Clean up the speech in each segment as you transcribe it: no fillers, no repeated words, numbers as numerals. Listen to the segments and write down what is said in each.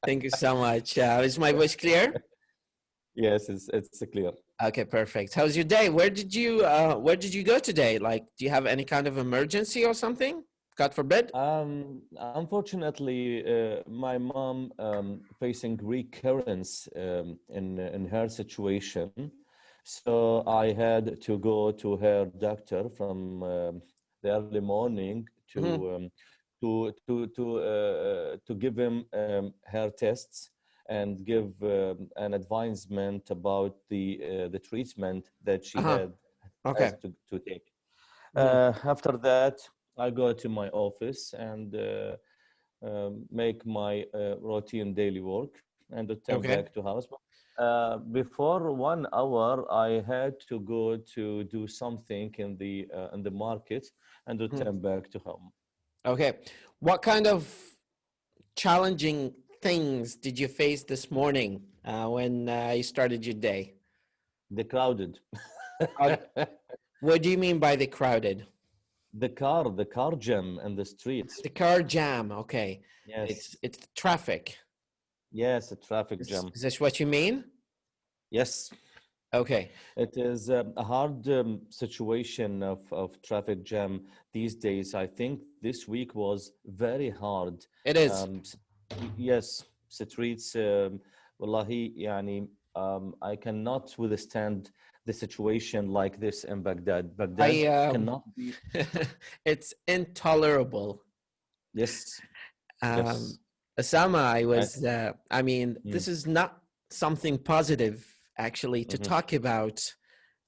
Thank you so much. Is my voice clear? Yes, it's clear. Okay, perfect. How's your day? Where did you go today? Like, do you have any kind of emergency or something? God forbid. Unfortunately, my mom facing recurrence in her situation, so I had to go to her doctor from the early morning Hmm. to give him her tests and give an advisement about the treatment that she Uh-huh. has Okay. to take. Mhm. After that, I go to my office and make my routine daily work and return Okay. back to house. Before 1 hour, I had to go to do something in the market and Mhm. return back to home. Okay. What kind of challenging things did you face this morning when you started your day? The crowded, Crowd- What do you mean by the crowded? the car jam in the streets. The car jam. Okay. Yes, It's the traffic. yes, a traffic jam. Is this what you mean? Yes. Okay. It is a hard situation of traffic jam these days. I think this week was very hard. It is. Um, s- yes, streets, wallahi, yani, I cannot withstand the situation like this in Baghdad. I Baghdad cannot be. it's intolerable. Yes, Um yes. Osama, I, I mean, this mm, is not something positive actually to mhm, talk about.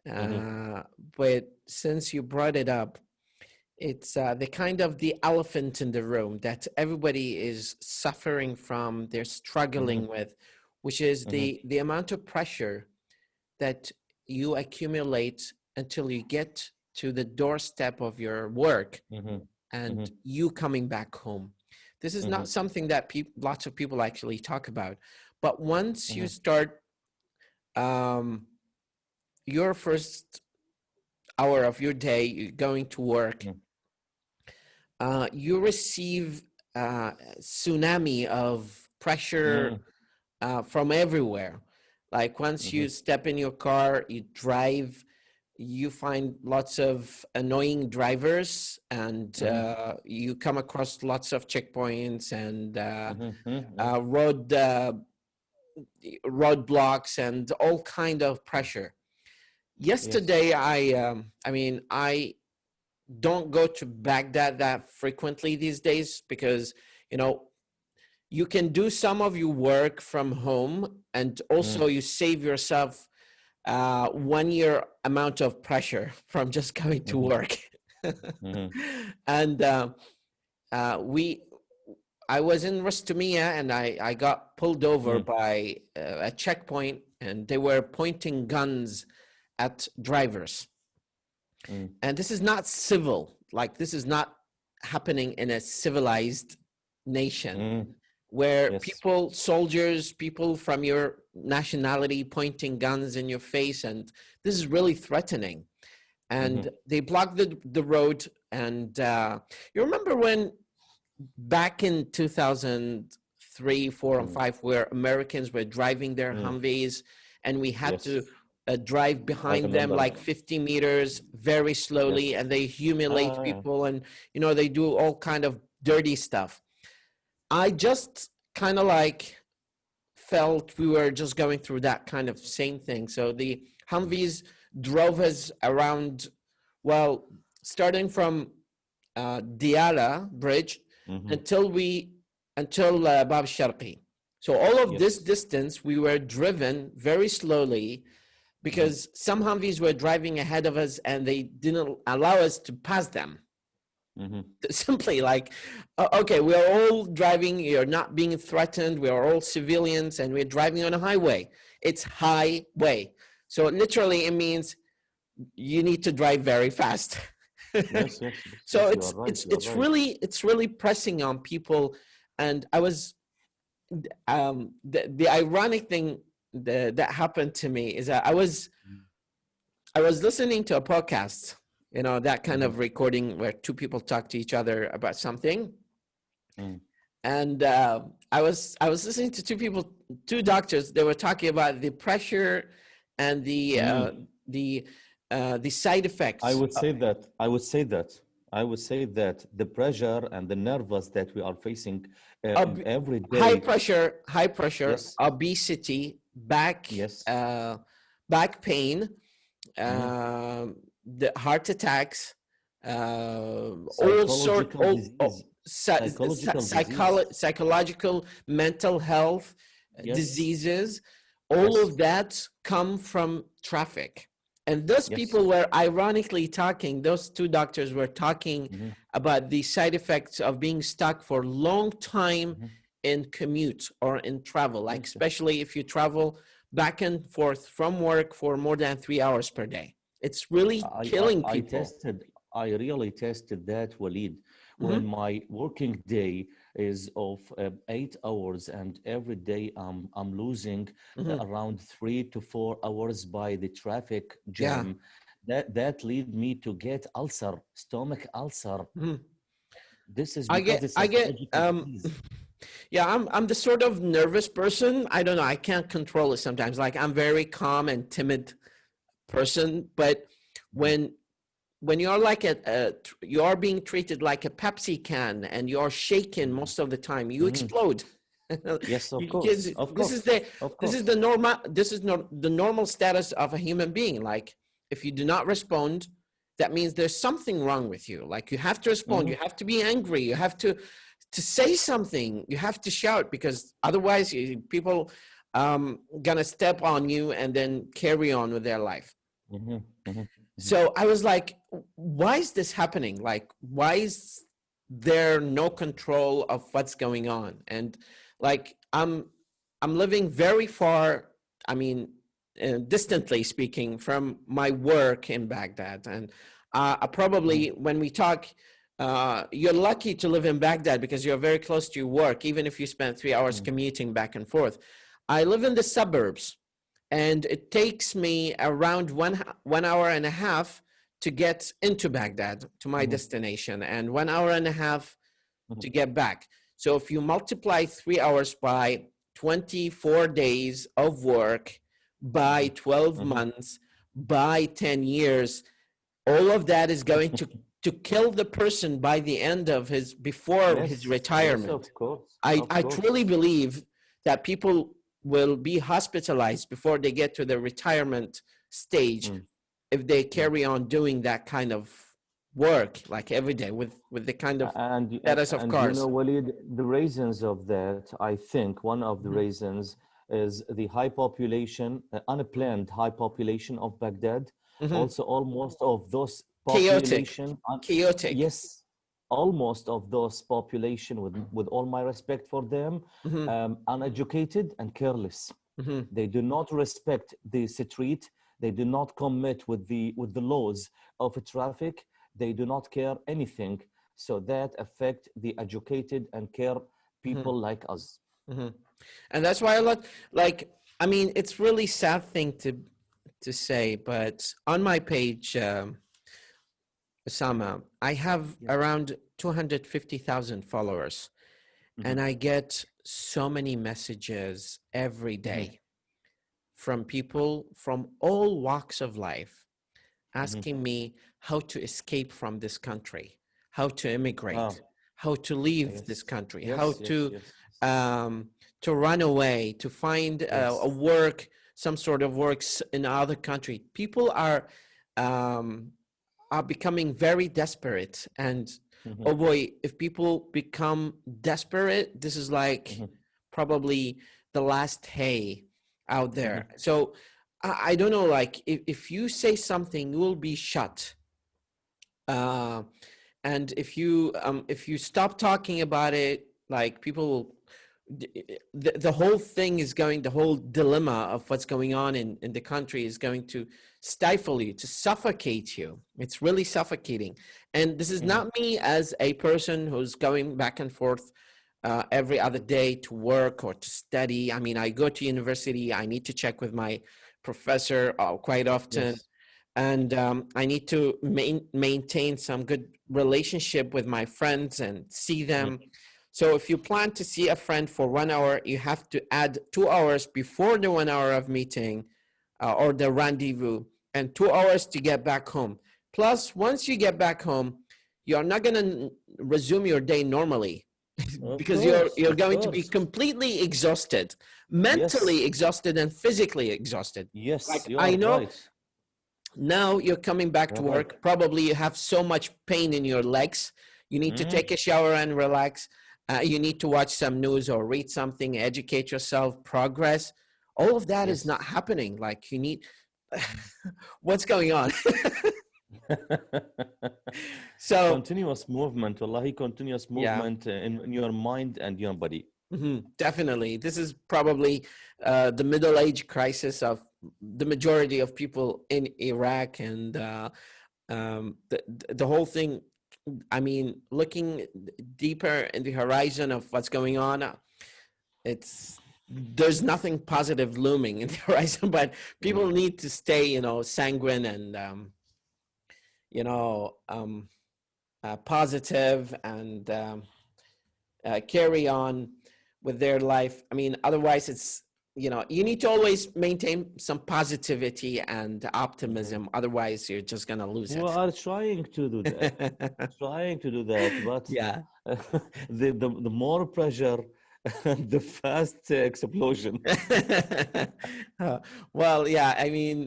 mhm, Uh but since you brought it up, it's the kind of the elephant in the room that everybody is suffering from, they're mhm, struggling with, which is mhm, the amount of pressure that you accumulate until you get to the doorstep of your work mhm, and mhm, you coming back home. This is not mhm, something that lots of people actually talk about. But once you mhm, start um, your first hour of your day going to work, mhm, you receive a tsunami of pressure mhm, from everywhere. Like once you mhm, step in your car, you drive, you find lots of annoying drivers, and mhm, you come across lots of checkpoints and mhm, mhm. roadblocks and all kind of pressure. Yes. Yesterday, I mean, I don't go to Baghdad that frequently these days because, you know, you can do some of your work from home, and also Mm, you save yourself 1 year amount of pressure from just going to mhm, work. mhm, And we I was in Rustumia, and I got pulled over mm, by a checkpoint, and they were pointing guns at drivers. mm, And this is not civil, like this is not happening in a civilized nation mm. where Yes. people, soldiers, people from your nationality pointing guns in your face. And this is really threatening. And Mhm, they blocked the road. And you remember when back in 2003, 4, and mm, 5, where Americans were driving their mm. Humvees, and we had Yes. to drive I behind them remember. like 50 meters very slowly, Yes. and they humiliate Yeah. people, and they do all kind of dirty stuff. I just kind of like felt we were just going through that kind of same thing. So the Humvees drove us around, well, starting from Diyala Bridge Mm-hmm. until Bab Sharqi. So all of this Yes. distance we were driven very slowly Mm-hmm. because some Humvees were driving ahead of us and they didn't allow us to pass them. Mm-hmm. Simply like, okay, we are all driving, you're not being threatened, we are all civilians, and we're driving on a highway. It's highway. So literally it means you need to drive very fast. Yes. Yes. Yes. So Yes. You are right. You are right. it's really pressing on people. And I was the ironic thing that happened to me is that I was listening to a podcast, that kind Mm-hmm. of recording where two people talk to each other about something. Mm. and I was listening to two doctors. They were talking about the pressure and the side I effects. would say that. I would say that the pressure and the nervous that we are facing Ob- every day. high pressure, Yes, obesity, yes. back pain, Mhm. the heart attacks, Psychological all disease. Psychological disease. psychological, mental health Yes, diseases. All yes, of that come from traffic. And those yes. people were ironically talking, those two doctors were talking Mhm, about the side effects of being stuck for a long time mhm. in commute or in travel, like Yes, especially if you travel back and forth from work for more than 3 hours per day. It's really killing I people. tested, I really tested that, Walid, when Mhm. my working day is of 8 hours, and every day I'm losing Mhm. around 3 to 4 hours by the traffic Yeah. jam. That lead me to get ulcer, stomach ulcer. Mhm. This is I because get, it's I get, psychological disease. yeah, I'm the sort of nervous person. I don't know. I can't control it sometimes. Like I'm very calm and timid person, but Mhm, when you're like you are being treated like a Pepsi can and you're shaken mhm, most of the time, you mhm. explode. Yes, of Because course, of this is course, the of this is course. the normal this is not the normal status of a human being. Like if you do not respond, that means there's something wrong with you. Like you have to respond, Mhm, you have to be angry, you have to say something, you have to shout, because otherwise people gonna step on you and then carry on with their life. mhm, mhm, mhm. So I was like, why is this happening? Like, why is there no control of what's going on? And like, I'm living very far, I mean, distantly speaking, from my work in Baghdad. And I Mhm, probably, when we talk, you're lucky to live in Baghdad because you're very close to your work, even if you spend 3 hours mhm, commuting back and forth. I live in the suburbs, and it takes me around 1 hour and a half to get into Baghdad to my mhm, destination, and 1 hour and a half mhm, to get back. So if you multiply 3 hours by 24 days of work, by mhm, 12 mhm. months, by 10 years, all of that is going to kill the person by the end of his, before his Yes, yes, retirement. of course, of I truly course. believe that people will be hospitalized before they get to the retirement stage Mm, if they mm. carry on doing that kind of work like every day with the kind of status of And you know, cars. Walid, the reasons of that, I think one of the Mhm. reasons is the high population, unplanned high population of Baghdad. Mhm. Also, almost of those Chaotic, population, chaotic. yes, almost of those population, with all my respect for them, Mhm. uneducated and careless. Mhm. They do not respect the street. They do not commit with the laws of traffic. They do not care anything. So that affect the educated and care Mhm. people like us. Mhm. And that's why a lot, like, I mean, it's really sad thing to say, but on my page, Osama, I have Yes. around 250,000 followers, and Mhm, I get so many messages every mhm, day from people from all walks of life mhm. asking me how to escape from this country, how to Ah, immigrate, how to leave this yes, country, how yes, yes, yes, to run away, to find a yes. work, some sort of works in other country. People um, are becoming very desperate, and Mhm, oh boy, if people become desperate, this is like mhm, probably the last hay out mhm, there. So I don't know, like if you say something, you will be shut. Uh, and if you stop talking about it, like people will, the whole thing is going, the whole dilemma of what's going on in the country is going to stifle you, to suffocate you. It's really suffocating. And this is mhm, not me as a person who's going back and forth every other day to work or to study. I mean, I go to university, I need to check with my professor quite often, yes. and I need to maintain some good relationship with my friends and see Mhm, them. So if you plan to see a friend for 1 hour, you have to add 2 hours before the 1 hour of meeting or the rendezvous, and 2 hours to get back home. Plus, once you get back home, you're not going to resume your day normally because you're Of going to be course. completely exhausted, mentally Yes. exhausted and physically exhausted. Yes, Like you I are know right. now you're coming back to You're right. work, probably you have so much pain in your legs, you need to Mhm. take a shower and relax. You need to watch some news or read something, educate yourself, progress. All of that is not Yes. happening. Like you need what's going on? So Continuous movement, wallahi, continuous yeah. movement in your mind and your body. Definitely. This is probably the middle age crisis of the majority of people in Iraq, and the whole thing. I mean, looking deeper in the horizon of what's going on, it's there's nothing positive looming in the horizon, but people Mm. need to stay, sanguine and you know, positive and carry on with their life. I mean, otherwise, you need to always maintain some positivity and Mhm. optimism. Otherwise, you're just gonna lose We it. are trying to do that, but Yeah. the more pressure, the fast explosion. Uh, well, yeah. I mean,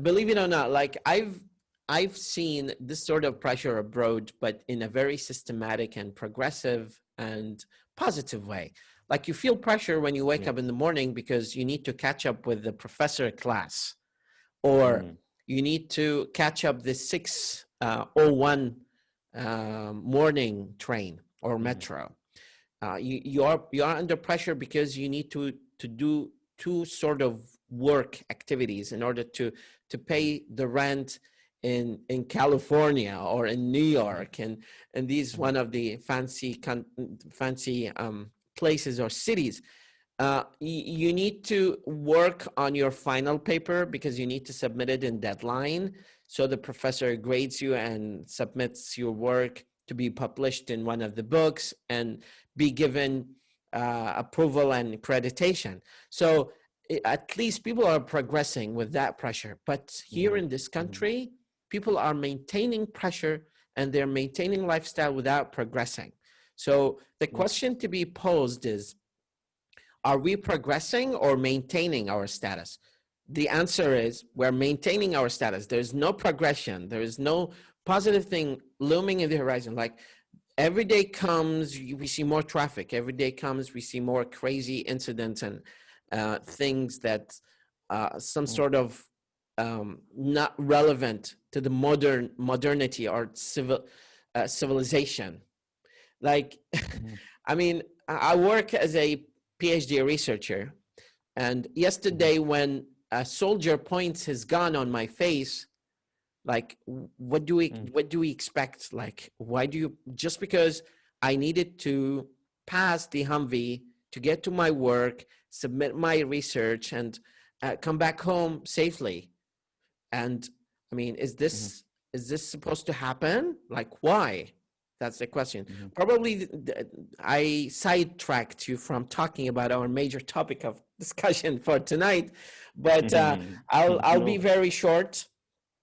believe it or not, like I've seen this sort of pressure abroad, but in a very systematic and progressive and positive way. Like you feel pressure when you wake up in Yes. the morning because you need to catch up with the professor class, or Mm. you need to catch up the 6:01 morning train or Mhm. metro. You are under pressure because you need to do two sort of work activities in order to Mhm. pay the rent in California or in New Mhm. York, and these Mhm. one of the fancy places or cities. You need to work on your final paper because you need to submit it in deadline. So the professor grades you and submits your work to be published in one of the books and be given approval and accreditation. So at least people are progressing with that pressure. But here Mhm. in this Mhm. country, people are maintaining pressure and they're maintaining lifestyle without progressing. So the Yes. question to be posed is, are we progressing or maintaining our status? The answer is we're maintaining our status. There's no progression. There is no positive thing looming in the horizon. Like every day comes, we see more traffic. Every day comes, we see more crazy incidents and things that some Mm. sort of not relevant to the modernity or civilization. Like, Mhm. I mean, I work as a PhD researcher, and Mhm. yesterday when a soldier points his gun on my face, like, Mm. what do we expect? Like, why do you just because I needed to pass the Humvee to get to my work, submit my research, and come back home safely? And I mean, Mhm. is this supposed to happen? Like, why? That's the question. Mhm. Probably I sidetracked you from talking about our major topic of discussion for tonight, but Mhm. I'll be No, very short,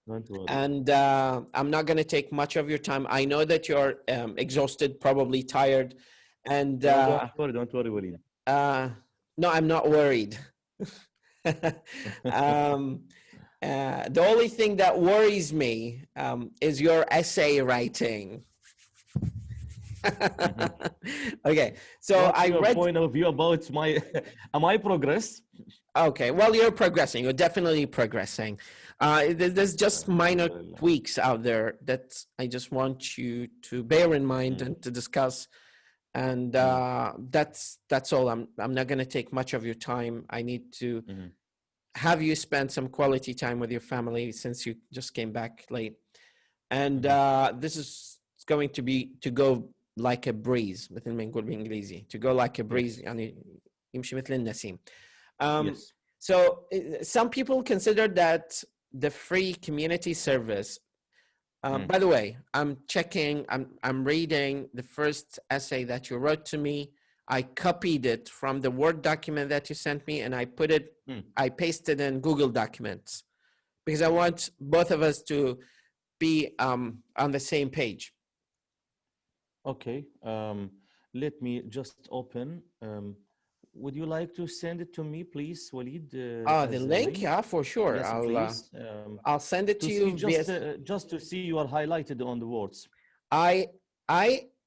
don't worry. and I'm not going to take much of your time. I know that you're exhausted, probably tired, and No, don't worry, Walid. uh, no, I'm not worried. um, the only thing that worries me is your essay writing. Mhm. Okay, so What's I your read. point of view about my am I progress? Okay, well, you're progressing. You're definitely progressing. There's just minor Alhamdulillah. tweaks out there that I just want you to bear in mind Mm. and to discuss. And Mm. that's all. I'm not going to take much of your time. I need to Mhm. have you spend some quality time with your family since you just came back late. And Mhm. this is going to be to go like a breeze مثل ما نقول بالإنجليزي, to go like a breeze, Yes. يعني يمشي مثل النسيم. Um, Yes. so some people consider that the free community service By the way, I'm reading the first essay that you wrote to me. I copied it from the Word document that you sent me, and I pasted in Google Documents because I want both of us to be on the same page. Okay. Let me just open. Would you like to send it to me, please, Walid? The link? Yeah, for sure. Yes, please. I'll send it to you. Just to see you are highlighted on the words. I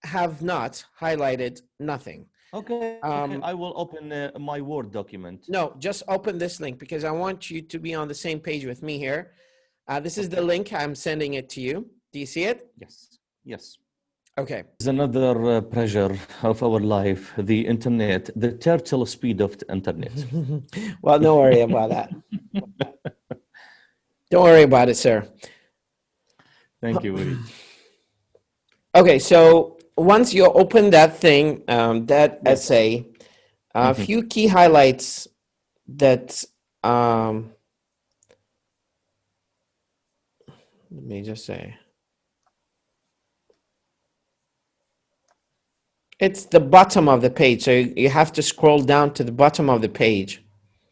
have not highlighted nothing. Okay. I will open my Word document. No, just open this link because I want you to be on the same page with me here. This is the link. I'm sending it to you. Do you see it? Yes. Yes. Okay. It's another pressure of our life, the internet, the turtle speed of the internet. Well, don't worry about that. Don't worry about it, sir. Thank you, Willie. Okay, so once you open that thing, that essay, a few key highlights that, let me just say. It's the bottom of the page, so you have to scroll down to the bottom of the page.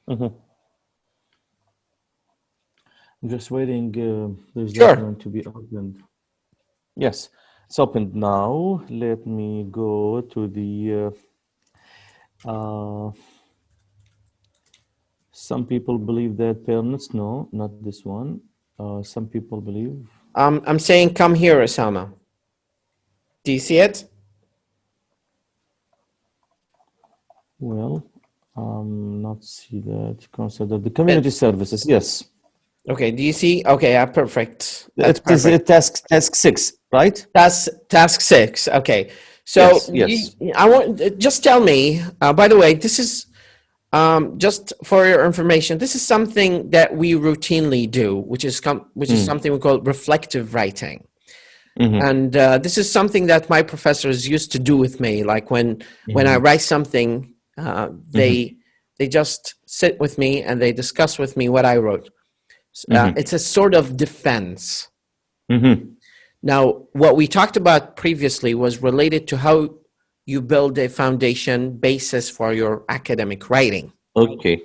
I'm just waiting. There's Sure. document to be opened. Yes, it's opened now. Let me go to the. Some people believe that parents. No, not this one. Some people believe. I'm saying, come here, Osama. Do you see it? Well, not see that concept of the community services. Yes. Okay. Do you see? Okay. Yeah. Perfect. That's It is task 6, right? That's task 6. Okay. So yes. I want just tell me. By the way, this is just for your information. This is something that we routinely do, which is something we call reflective writing. And this is something that my professors used to do with me. Like when I write something, they just sit with me and they discuss with me what I wrote. It's a sort of defense. Now, what we talked about previously was related to how you build a foundation basis for your academic writing. Okay.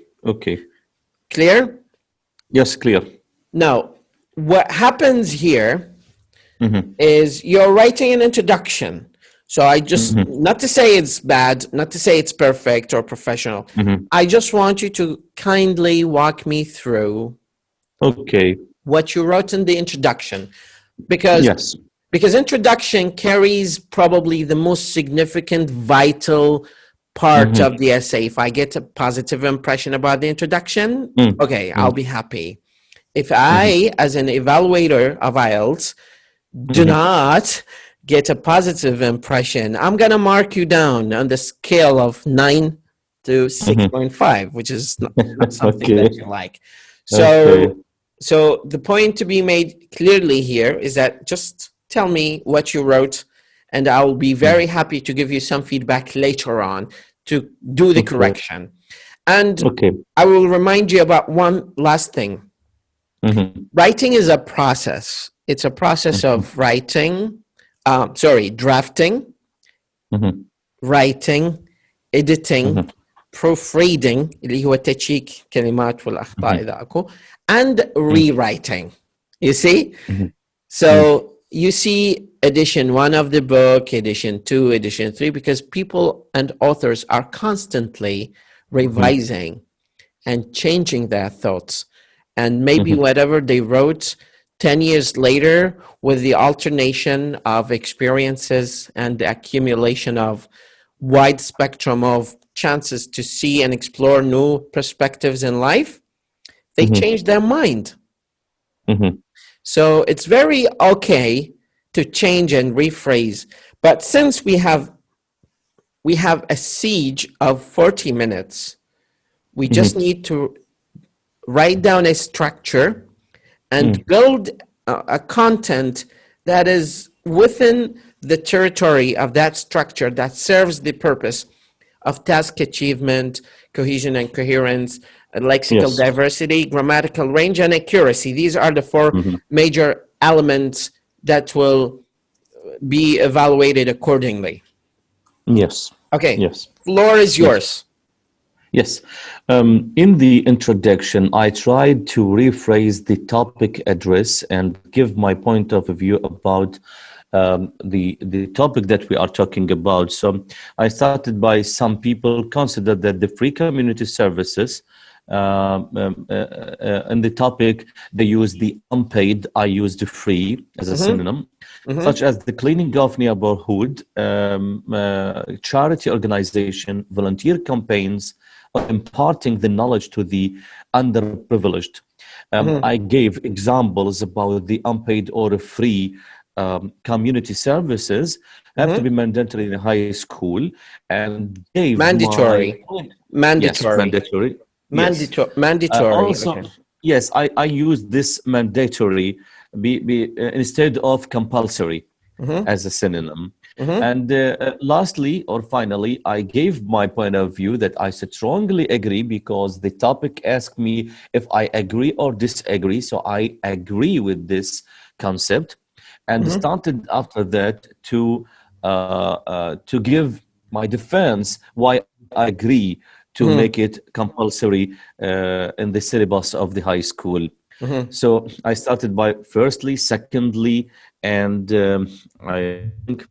Clear? Yes, clear. Now, what happens here is you're writing an introduction. So I just, not to say it's bad, not to say it's perfect or professional. I just want you to kindly walk me through what you wrote in the introduction. Because introduction carries probably the most significant, vital part of the essay. If I get a positive impression about the introduction, okay, I'll be happy. If I, as an evaluator of IELTS, do not get a positive impression, I'm going to mark you down on the scale of 9 to 6.5, which is not something that you like. So the point to be made clearly here is that just tell me what you wrote, and I'll be very happy to give you some feedback later on to do the correction. And I will remind you about one last thing. Writing is a process. It's a process of drafting, writing, editing, proofreading, اللي هو تشيك كلمات والأخطاء إذا أكو, and rewriting. You see? So you see edition 1 of the book, edition 2, edition 3, because people and authors are constantly revising and changing their thoughts. And maybe whatever they wrote 10 years later, with the alternation of experiences and the accumulation of wide spectrum of chances to see and explore new perspectives in life, they change their mind. So it's very okay to change and rephrase. But since we have a siege of 40 minutes, we just need to write down a structure and build a content that is within the territory of that structure that serves the purpose of task achievement, cohesion and coherence, lexical diversity, grammatical range, and accuracy. These are the 4 major elements that will be evaluated accordingly. Yes. Okay. Yes. Floor is yours. Yes. In the introduction, I tried to rephrase the topic address and give my point of view about the topic that we are talking about. So I started by some people consider that the free community services in the topic, they use the unpaid, I used the free as a synonym, such as the cleaning of neighborhood, charity organization, volunteer campaigns, or imparting the knowledge to the underprivileged. I gave examples about the unpaid or free community services have to be mandatory in high school, and gave my point. Yes, mandatory. Yes. Mandatory. Also, Okay. yes, I use this mandatory instead of compulsory as a synonym. And lastly, or finally, I gave my point of view that I strongly agree because the topic asked me if I agree or disagree. So I agree with this concept, and started after that to give my defense why I agree to make it compulsory in the syllabus of the high school. So I started by firstly, secondly, and I think